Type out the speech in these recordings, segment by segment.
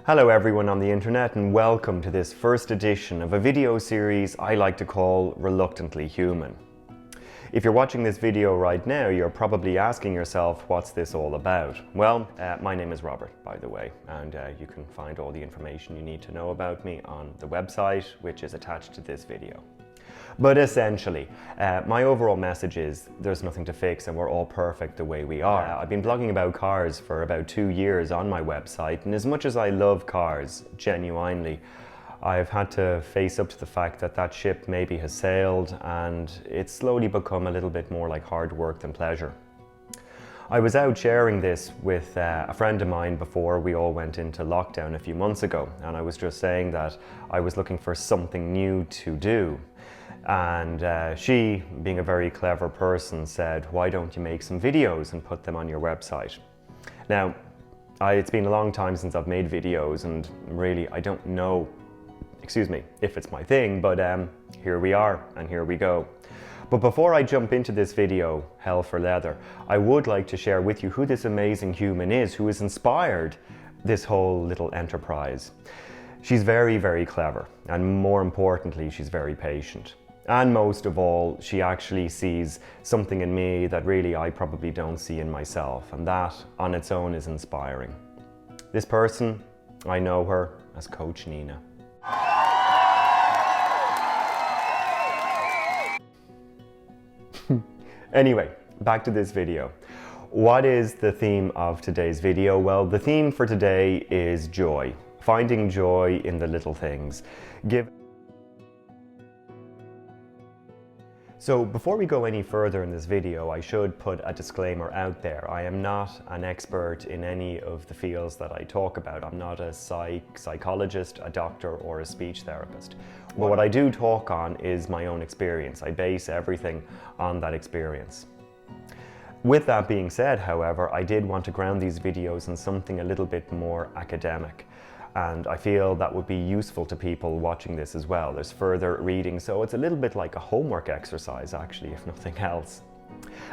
Hello everyone on the internet and welcome to this first edition of a video series I like to call Reluctantly Human. If you're watching this video right now, you're probably asking yourself, what's this all about? Well, my name is Robert, by the way, and you can find all the information you need to know about me on the website, which is attached to this video. But essentially, my overall message is there's nothing to fix and we're all perfect the way we are. I've been blogging about cars for about 2 years on my website, and as much as I love cars, genuinely, I've had to face up to the fact that that ship maybe has sailed and it's slowly become a little bit more like hard work than pleasure. I was out sharing this with a friend of mine before we all went into lockdown a few months ago, and I was just saying that I was looking for something new to do. And she, being a very clever person, said, why don't you make some videos and put them on your website? Now, it's been a long time since I've made videos, and really I don't know, if it's my thing, but here we are and here we go. But before I jump into this video, hell for leather, I would like to share with you who this amazing human is who has inspired this whole little enterprise. She's very, very clever, and more importantly, she's very patient. And most of all, she actually sees something in me that really I probably don't see in myself, and that on its own is inspiring. This person, I know her as Coach Nina. Anyway, back to this video. What is the theme of today's video? Well, the theme for today is joy. Finding joy in the little things. So before we go any further in this video, I should put a disclaimer out there. I am not an expert in any of the fields that I talk about. I'm not a psychologist, a doctor, or a speech therapist. But what I do talk on is my own experience. I base everything on that experience. With that being said, however, I did want to ground these videos in something a little bit more academic. And I feel that would be useful to people watching this as well. There's further reading, so it's a little bit like a homework exercise actually, if nothing else.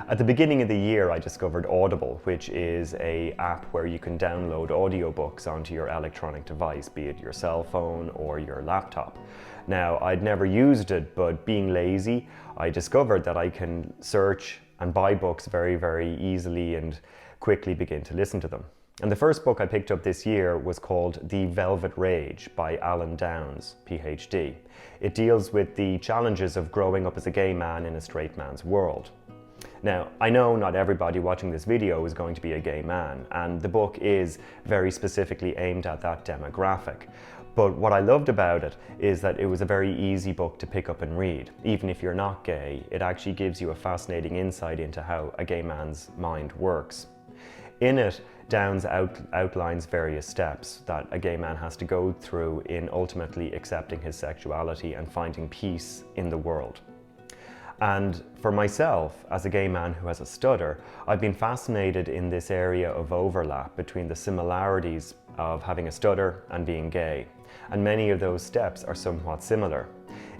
At the beginning of the year, I discovered Audible, which is an app where you can download audiobooks onto your electronic device, be it your cell phone or your laptop. Now, I'd never used it, but being lazy, I discovered that I can search and buy books very, very easily and quickly begin to listen to them. And the first book I picked up this year was called The Velvet Rage by Alan Downs, PhD. It deals with the challenges of growing up as a gay man in a straight man's world. Now, I know not everybody watching this video is going to be a gay man, and the book is very specifically aimed at that demographic. But what I loved about it is that it was a very easy book to pick up and read. Even if you're not gay, it actually gives you a fascinating insight into how a gay man's mind works. In it, Downs outlines various steps that a gay man has to go through in ultimately accepting his sexuality and finding peace in the world. And for myself, as a gay man who has a stutter, I've been fascinated in this area of overlap between the similarities of having a stutter and being gay. And many of those steps are somewhat similar.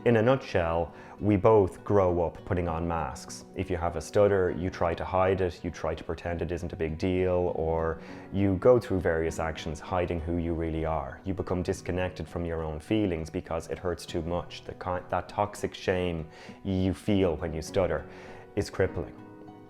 In a nutshell, we both grow up putting on masks. If you have a stutter, you try to hide it, you try to pretend it isn't a big deal, or you go through various actions hiding who you really are. You become disconnected from your own feelings because it hurts too much. That toxic shame you feel when you stutter is crippling.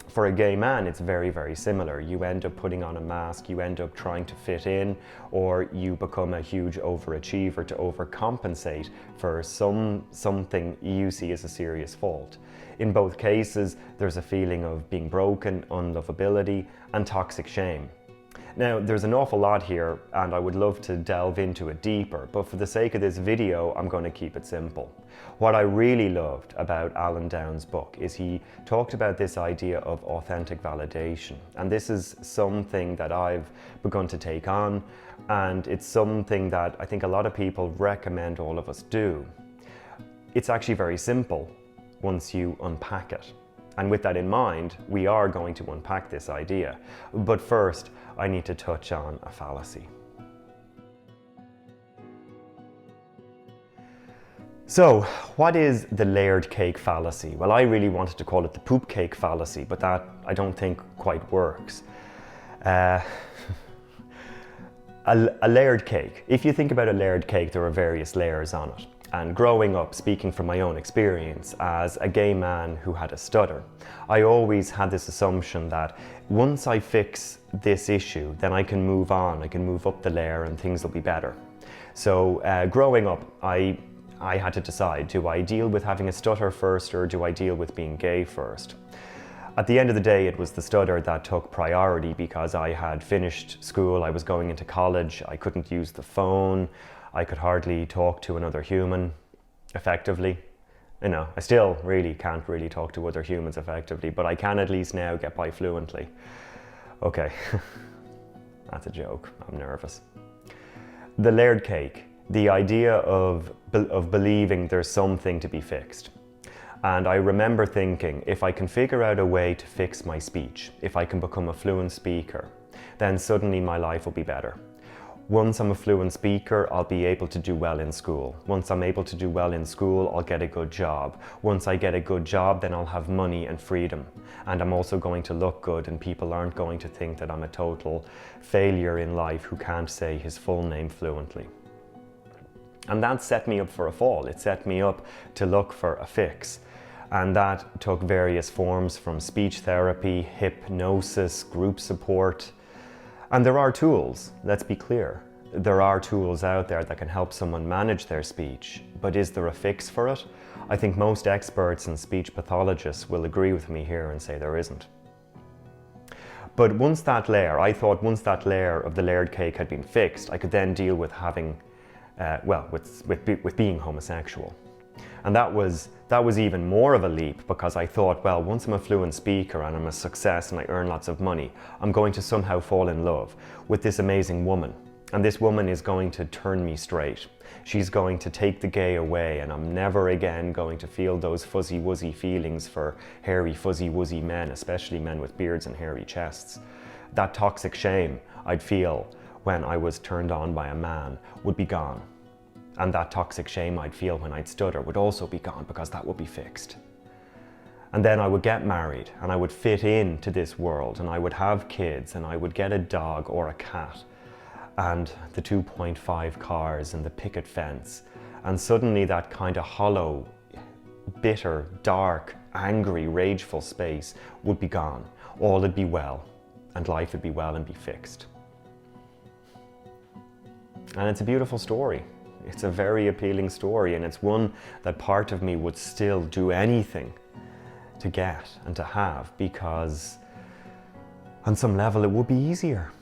For a gay man, it's very, very similar. You end up putting on a mask, you end up trying to fit in, or you become a huge overachiever to overcompensate for something you see as a serious fault. In both cases, there's a feeling of being broken, unlovability, and toxic shame. Now, there's an awful lot here, and I would love to delve into it deeper, but for the sake of this video, I'm going to keep it simple. What I really loved about Alan Downs' book is he talked about this idea of authentic validation, and this is something that I've begun to take on, and it's something that I think a lot of people recommend all of us do. It's actually very simple once you unpack it. And with that in mind, we are going to unpack this idea. But first, I need to touch on a fallacy. So, what is the layered cake fallacy? Well, I really wanted to call it the poop cake fallacy, but that I don't think quite works. A layered cake. If you think about a layered cake, there are various layers on it. And growing up, speaking from my own experience as a gay man who had a stutter, I always had this assumption that once I fix this issue, then I can move on, I can move up the layer and things will be better. So growing up, I had to decide, do I deal with having a stutter first or do I deal with being gay first? At the end of the day, it was the stutter that took priority because I had finished school, I was going into college, I couldn't use the phone, I could hardly talk to another human effectively. You know, I still really can't really talk to other humans effectively, but I can at least now get by fluently. Okay, that's a joke, I'm nervous. The layered cake, the idea of believing there's something to be fixed. And I remember thinking, if I can figure out a way to fix my speech, if I can become a fluent speaker, then suddenly my life will be better. Once I'm a fluent speaker, I'll be able to do well in school. Once I'm able to do well in school, I'll get a good job. Once I get a good job, then I'll have money and freedom. And I'm also going to look good and people aren't going to think that I'm a total failure in life who can't say his full name fluently. And that set me up for a fall. It set me up to look for a fix. And that took various forms from speech therapy, hypnosis, group support. And there are tools, let's be clear. There are tools out there that can help someone manage their speech, but is there a fix for it? I think most experts and speech pathologists will agree with me here and say there isn't. But once that layer, I thought once that layer of the layered cake had been fixed, I could then deal with having, with being homosexual. And that was even more of a leap because I thought, well, once I'm a fluent speaker and I'm a success and I earn lots of money, I'm going to somehow fall in love with this amazing woman. And this woman is going to turn me straight. She's going to take the gay away and I'm never again going to feel those fuzzy-wuzzy feelings for hairy, fuzzy-wuzzy men, especially men with beards and hairy chests. That toxic shame I'd feel when I was turned on by a man would be gone. And that toxic shame I'd feel when I'd stutter would also be gone because that would be fixed. And then I would get married and I would fit into this world and I would have kids and I would get a dog or a cat and the 2.5 cars and the picket fence. And suddenly that kind of hollow, bitter, dark, angry, rageful space would be gone. All would be well and life would be well and be fixed. And it's a beautiful story. It's a very appealing story and it's one that part of me would still do anything to get and to have because on some level it would be easier.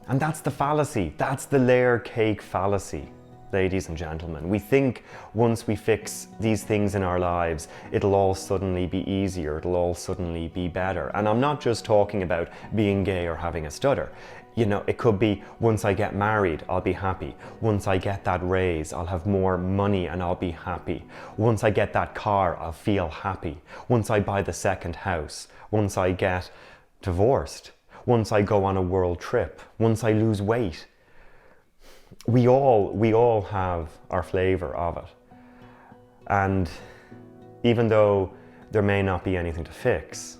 And that's the fallacy. That's the layer cake fallacy, ladies and gentlemen. We think once we fix these things in our lives, it'll all suddenly be easier, it'll all suddenly be better. And I'm not just talking about being gay or having a stutter. You know, it could be once I get married, I'll be happy. Once I get that raise, I'll have more money and I'll be happy. Once I get that car, I'll feel happy. Once I buy the second house, once I get divorced, once I go on a world trip, once I lose weight. We all have our flavor of it. And even though there may not be anything to fix,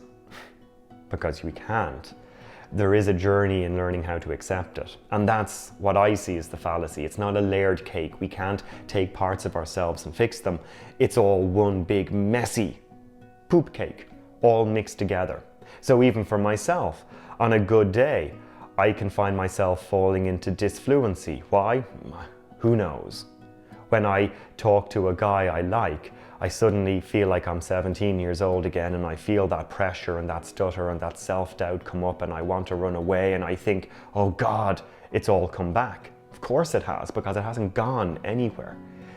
because we can't, there is a journey in learning how to accept it. And that's what I see as the fallacy. It's not a layered cake. We can't take parts of ourselves and fix them. It's all one big messy poop cake, all mixed together. So even for myself, on a good day, I can find myself falling into disfluency. Why? Who knows? When I talk to a guy I like, I suddenly feel like I'm 17 years old again and I feel that pressure and that stutter and that self-doubt come up and I want to run away and I think, oh God, it's all come back. Of course it has, because it hasn't gone anywhere.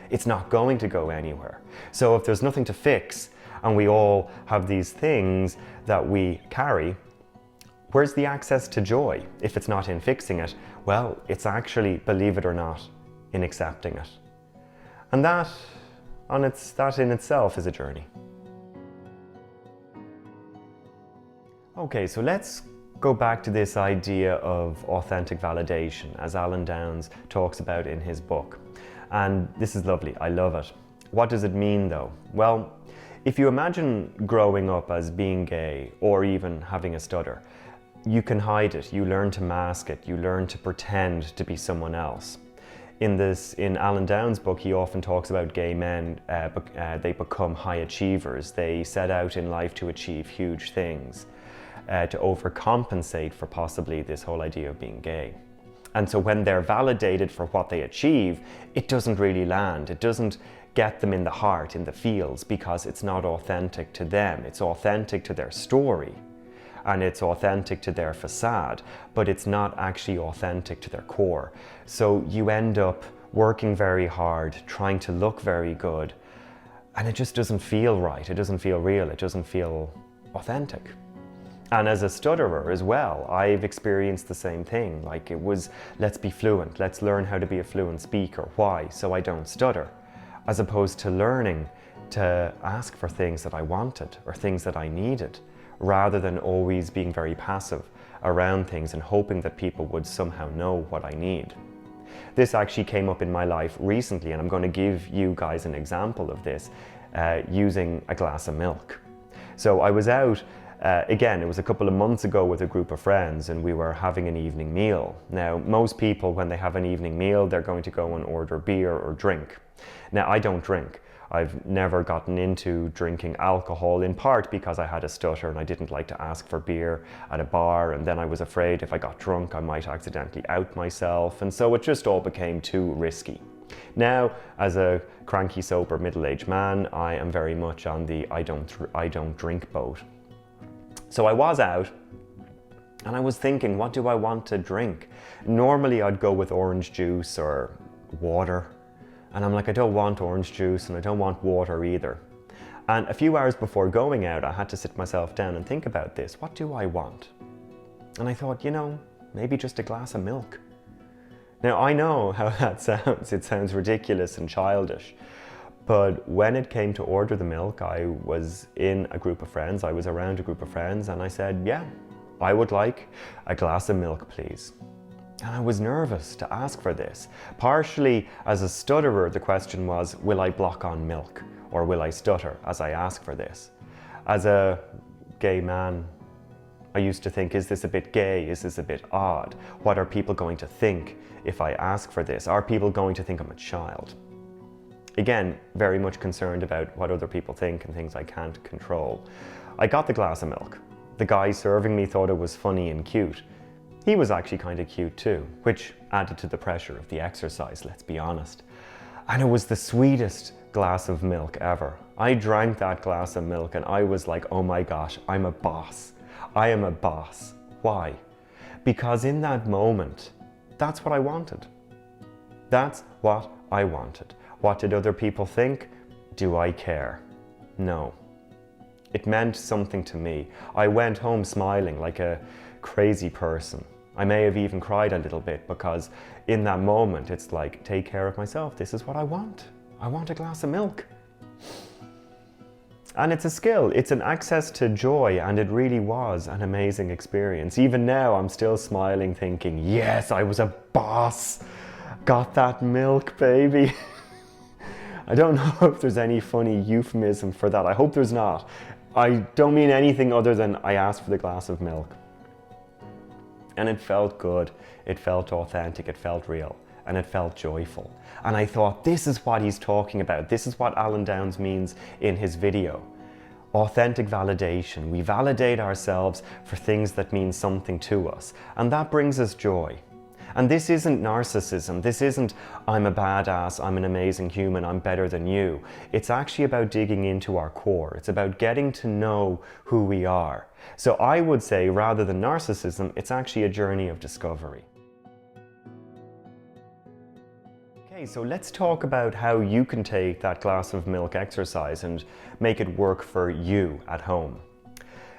It's not going to go anywhere. So if there's nothing to fix and we all have these things that we carry, where's the access to joy? If it's not in fixing it, well, it's actually, believe it or not, in accepting it. And that in itself is a journey. Okay, so let's go back to this idea of authentic validation, as Alan Downs talks about in his book. And this is lovely, I love it. What does it mean though? Well, if you imagine growing up as being gay or even having a stutter, you can hide it, you learn to mask it, you learn to pretend to be someone else. In Alan Downs' book, he often talks about gay men, they become high achievers. They set out in life to achieve huge things, to overcompensate for possibly this whole idea of being gay. And so when they're validated for what they achieve, it doesn't really land. It doesn't get them in the heart, in the feels, because it's not authentic to them. It's authentic to their story, and it's authentic to their facade, but it's not actually authentic to their core. So you end up working very hard, trying to look very good, and it just doesn't feel right. It doesn't feel real. It doesn't feel authentic. And as a stutterer as well, I've experienced the same thing. Like, it was, let's be fluent. Let's learn how to be a fluent speaker. Why? So I don't stutter. As opposed to learning to ask for things that I wanted or things that I needed, rather than always being very passive around things and hoping that people would somehow know what I need. This actually came up in my life recently, and I'm going to give you guys an example of this using a glass of milk. So I was out, again, it was a couple of months ago with a group of friends, and we were having an evening meal. Now, most people, when they have an evening meal, they're going to go and order beer or drink. Now, I don't drink. I've never gotten into drinking alcohol, in part because I had a stutter and I didn't like to ask for beer at a bar, and then I was afraid if I got drunk I might accidentally out myself, and so it just all became too risky. Now, as a cranky, sober, middle-aged man, I am very much on the I don't drink boat. So I was out and I was thinking, what do I want to drink? Normally I'd go with orange juice or water. And I'm like, I don't want orange juice and I don't want water either. And a few hours before going out, I had to sit myself down and think about this. What do I want? And I thought, you know, maybe just a glass of milk. Now, I know how that sounds. It sounds ridiculous and childish. But when it came to order the milk, I was in a group of friends. I was around a group of friends and I said, yeah, I would like a glass of milk, please. And I was nervous to ask for this. Partially as a stutterer, the question was, will I block on milk or will I stutter as I ask for this? As a gay man, I used to think, is this a bit gay? Is this a bit odd? What are people going to think if I ask for this? Are people going to think I'm a child? Again, very much concerned about what other people think and things I can't control. I got the glass of milk. The guy serving me thought it was funny and cute. He was actually kind of cute too, which added to the pressure of the exercise, let's be honest. And it was the sweetest glass of milk ever. I drank that glass of milk and I was like, oh my gosh, I'm a boss. I am a boss. Why? Because in that moment, that's what I wanted. That's what I wanted. What did other people think? Do I care? No. It meant something to me. I went home smiling like a crazy person. I may have even cried a little bit because in that moment it's like, take care of myself. This is what I want. I want a glass of milk. And it's a skill. It's an access to joy, and it really was an amazing experience. Even now I'm still smiling thinking, yes, I was a boss. Got that milk, baby. I don't know if there's any funny euphemism for that. I hope there's not. I don't mean anything other than I asked for the glass of milk. And it felt good, it felt authentic, it felt real, and it felt joyful. And I thought, this is what he's talking about. This is what Alan Downs means in his video. Authentic validation. We validate ourselves for things that mean something to us, and that brings us joy. And this isn't narcissism. This isn't, I'm a badass, I'm an amazing human, I'm better than you. It's actually about digging into our core. It's about getting to know who we are. So I would say, rather than narcissism, it's actually a journey of discovery. Okay, so let's talk about how you can take that glass of milk exercise and make it work for you at home.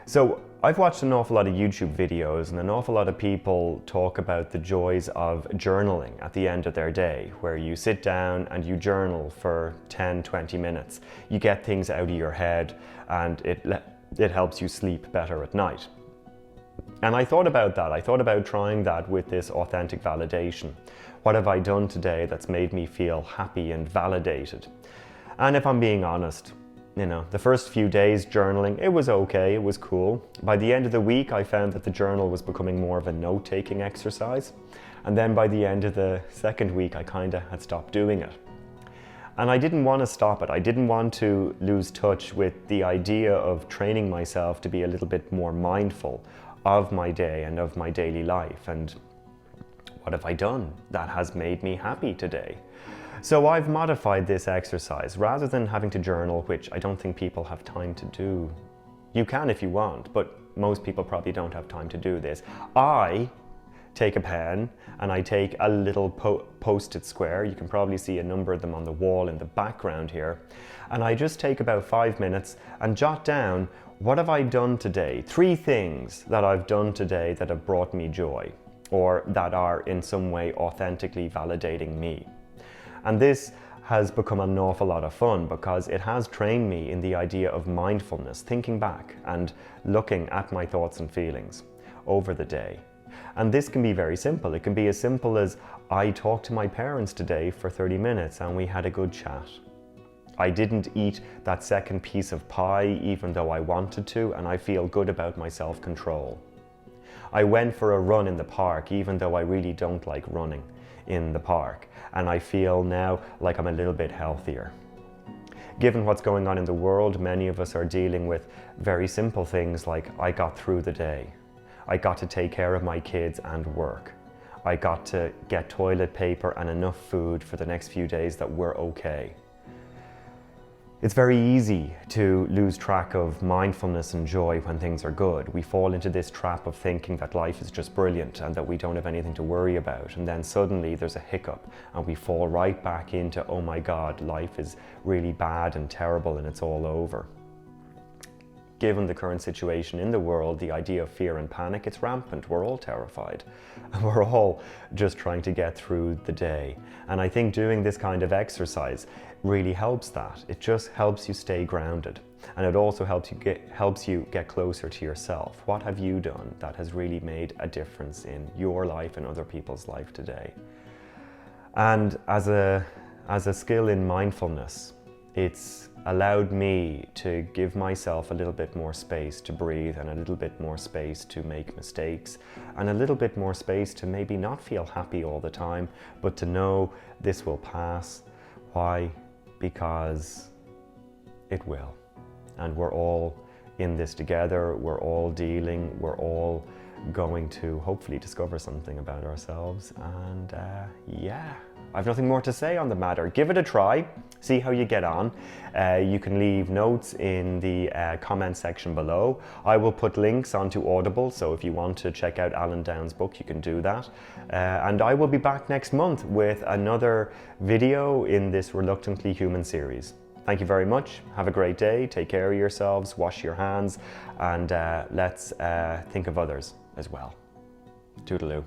So I've watched an awful lot of YouTube videos, and an awful lot of people talk about the joys of journaling at the end of their day, where you sit down and you journal for 10-20 minutes. You get things out of your head and it helps you sleep better at night. And I thought about that. I thought about trying that with this authentic validation. What have I done today that's made me feel happy and validated? And if I'm being honest, You know, the first few days journaling, it was okay, it was cool. By the end of the week, I found that the journal was becoming more of a note-taking exercise. And then by the end of the second week, I kind of had stopped doing it. And I didn't want to stop it. I didn't want to lose touch with the idea of training myself to be a little bit more mindful of my day and of my daily life. And what have I done that has made me happy today? So I've modified this exercise. Rather than having to journal, which I don't think people have time to do. You can if you want, but most people probably don't have time to do this. I take a pen and I take a little post-it square. You can probably see a number of them on the wall in the background here. And I just take about 5 minutes and jot down, what have I done today? 3 things that I've done today that have brought me joy, or that are in some way authentically validating me. And this has become an awful lot of fun because it has trained me in the idea of mindfulness, thinking back and looking at my thoughts and feelings over the day. And this can be very simple. It can be as simple as, I talked to my parents today for 30 minutes and we had a good chat. I didn't eat that second piece of pie even though I wanted to, and I feel good about my self-control. I went for a run in the park even though I really don't like running in the park, and I feel now like I'm a little bit healthier. Given what's going on in the world, many of us are dealing with very simple things like, I got through the day. I got to take care of my kids and work. I got to get toilet paper and enough food for the next few days that we're okay. It's very easy to lose track of mindfulness and joy when things are good. We fall into this trap of thinking that life is just brilliant and that we don't have anything to worry about. And then suddenly there's a hiccup and we fall right back into, oh my God, life is really bad and terrible and it's all over. Given the current situation in the world, the idea of fear and panic, it's rampant. We're all terrified. And we're all just trying to get through the day. And I think doing this kind of exercise really helps that. It just helps you stay grounded. And it also helps you get closer to yourself. What have you done that has really made a difference in your life and other people's life today? And as a skill in mindfulness, it's allowed me to give myself a little bit more space to breathe, and a little bit more space to make mistakes, and a little bit more space to maybe not feel happy all the time, but to know this will pass. Why? Because it will. And we're all in this together, we're all dealing, we're all going to hopefully discover something about ourselves. And yeah, I've nothing more to say on the matter. Give it a try, see how you get on. You can leave notes in the comment section below. I will put links onto Audible, so if you want to check out Alan Downs' book, you can do that. And I will be back next month with another video in this Reluctantly Human series. Thank you very much. Have a great day. Take care of yourselves, wash your hands, and let's think of others as well. Toodaloo.